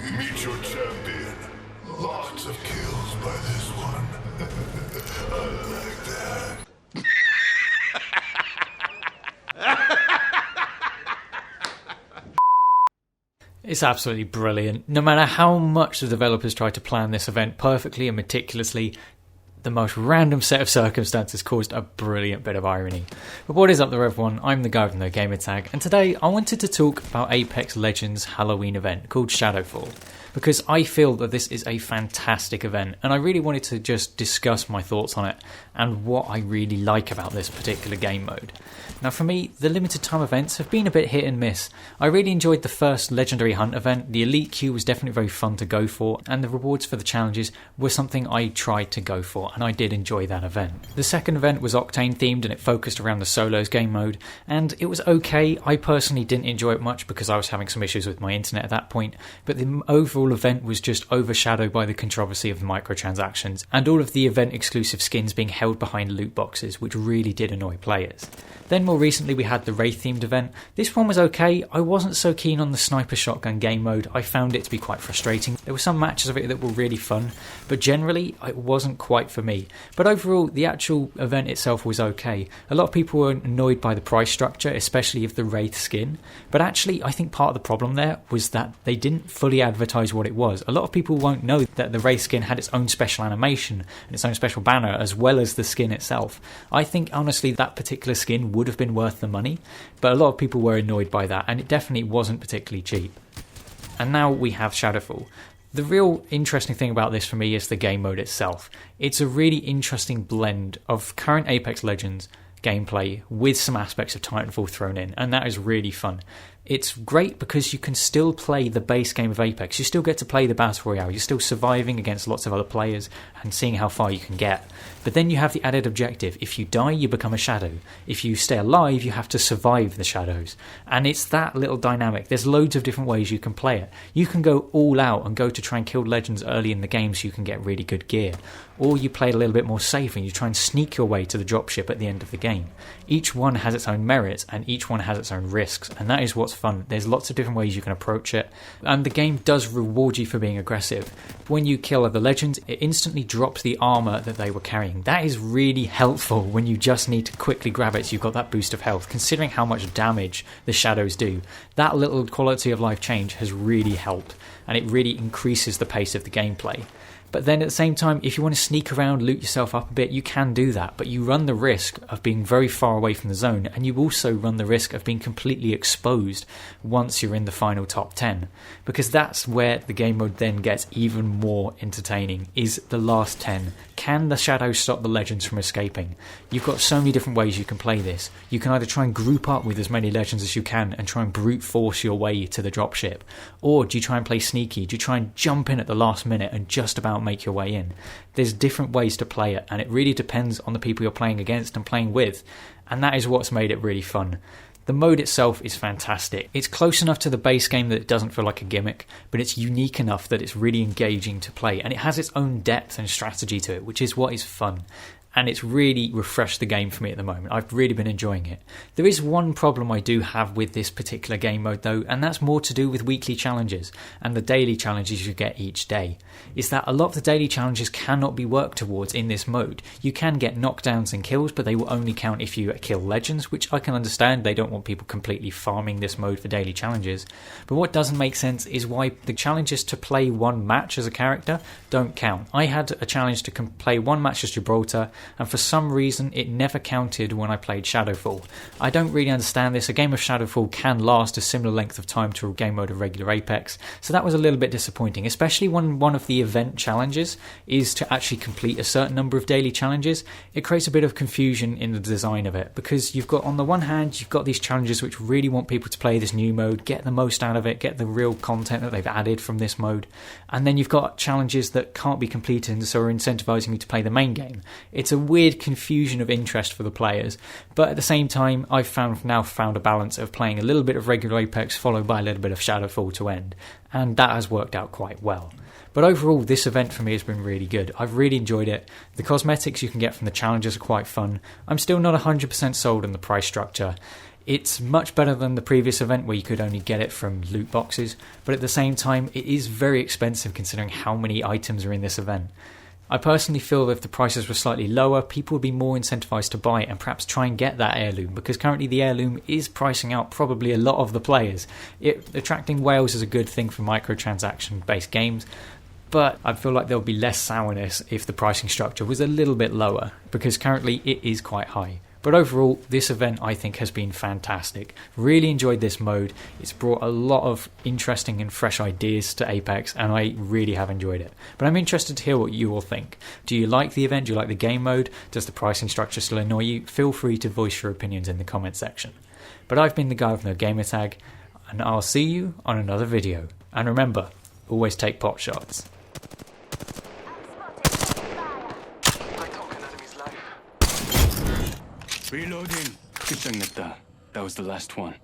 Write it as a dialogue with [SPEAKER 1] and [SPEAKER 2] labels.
[SPEAKER 1] Meet your champion. Lots of kills by this one. I like that.
[SPEAKER 2] It's absolutely brilliant. No matter how much the developers try to plan this event perfectly and meticulously, the most random set of circumstances caused a brilliant bit of irony. But what is up there, everyone? I'm the guy with no gamer tag, and today I wanted to talk about Apex Legends' Halloween event called Shadowfall, because I feel that this is a fantastic event, and I really wanted to just discuss my thoughts on it and what I really like about this particular game mode. Now for me, the limited time events have been a bit hit and miss. I really enjoyed the first Legendary Hunt event. The Elite Queue was definitely very fun to go for, and the rewards for the challenges were something I tried to go for, and I did enjoy that event. The second event was Octane themed, and it focused around the solos game mode, and it was okay. I personally didn't enjoy it much because I was having some issues with my internet at that point, but the overall event was just overshadowed by the controversy of the microtransactions and all of the event exclusive skins being held behind loot boxes, which really did annoy players. Then more recently we had the Wraith themed event. This one was okay. I wasn't so keen on the sniper shotgun game mode. I found it to be quite frustrating. There were some matches of it that were really fun, but generally it wasn't quite for me. But overall, the actual event itself was okay. A lot of people were annoyed by the price structure, especially of the Wraith skin, but actually I think part of the problem there was that they didn't fully advertise what it was. A lot of people won't know that the Wraith skin had its own special animation and its own special banner as well as the skin itself. I think honestly that particular skin would have been worth the money, but a lot of people were annoyed by that, and it definitely wasn't particularly cheap. And now we have Shadowfall. The real interesting thing about this for me is the game mode itself. It's a really interesting blend of current Apex Legends gameplay with some aspects of Titanfall thrown in, and that is really fun. It's great because you can still play the base game of Apex. You still get to play the Battle Royale. You're still surviving against lots of other players and seeing how far you can get. But then you have the added objective. If you die, you become a shadow. If you stay alive, you have to survive the shadows. And it's that little dynamic. There's loads of different ways you can play it. You can go all out and go to try and kill legends early in the game so you can get really good gear. Or you play it a little bit more safe and you try and sneak your way to the dropship at the end of the game. Each one has its own merits and each one has its own risks, and that is what's fun. There's lots of different ways you can approach it, and the game does reward you for being aggressive. When you kill other legends, it instantly drops the armor that they were carrying. That is really helpful when you just need to quickly grab it so you've got that boost of health. Considering how much damage the shadows do, that little quality of life change has really helped, and it really increases the pace of the gameplay. But then at the same time, if you want to sneak around, loot yourself up a bit, you can do that. But you run the risk of being very far away from the zone, and you also run the risk of being completely exposed once you're in the final top 10. Because that's where the game mode then gets even more entertaining, is the last 10. Can the shadows stop the legends from escaping? You've got so many different ways you can play this. You can either try and group up with as many legends as you can and try and brute force your way to the dropship. Or do you try and play sneaky? Do you try and jump in at the last minute and just about make your way in? There's different ways to play it, and it really depends on the people you're playing against and playing with, and that is what's made it really fun. The mode itself is fantastic. It's close enough to the base game that it doesn't feel like a gimmick, but it's unique enough that it's really engaging to play, and it has its own depth and strategy to it, which is what is fun. And it's really refreshed the game for me at the moment. I've really been enjoying it. There is one problem I do have with this particular game mode though, and that's more to do with weekly challenges and the daily challenges you get each day. Is that a lot of the daily challenges cannot be worked towards in this mode. You can get knockdowns and kills, but they will only count if you kill legends, which I can understand. They don't want people completely farming this mode for daily challenges. But what doesn't make sense is why the challenges to play one match as a character don't count. I had a challenge to play one match as Gibraltar, and for some reason it never counted when I played Shadowfall. I don't really understand this. A game of Shadowfall can last a similar length of time to a game mode of regular Apex, so that was a little bit disappointing, especially when one of the event challenges is to actually complete a certain number of daily challenges. It creates a bit of confusion in the design of it, because you've got, on the one hand, you've got these challenges which really want people to play this new mode, get the most out of it, get the real content that they've added from this mode, and then you've got challenges that can't be completed and so are incentivizing you to play the main game. It's a weird confusion of interest for the players, but at the same time I've now found a balance of playing a little bit of regular Apex followed by a little bit of Shadowfall to end, and that has worked out quite well. But overall, this event for me has been really good. I've really enjoyed it. The cosmetics you can get from the challenges are quite fun. I'm still not 100% sold on the price structure. It's much better than the previous event where you could only get it from loot boxes, but at the same time it is very expensive considering how many items are in this event. I personally feel that if the prices were slightly lower, people would be more incentivized to buy it and perhaps try and get that heirloom, because currently the heirloom is pricing out probably a lot of the players. Attracting whales is a good thing for microtransaction based games, but I feel like there would be less sourness if the pricing structure was a little bit lower, because currently it is quite high. But overall, this event I think has been fantastic. Really enjoyed this mode. It's brought a lot of interesting and fresh ideas to Apex, and I really have enjoyed it. But I'm interested to hear what you all think. Do you like the event? Do you like the game mode? Does the pricing structure still annoy you? Feel free to voice your opinions in the comment section. But I've been the guy with no gamertag, and I'll see you on another video. And remember, always take pot shots.
[SPEAKER 3] Reloading. 끝장냈다. That was the last one.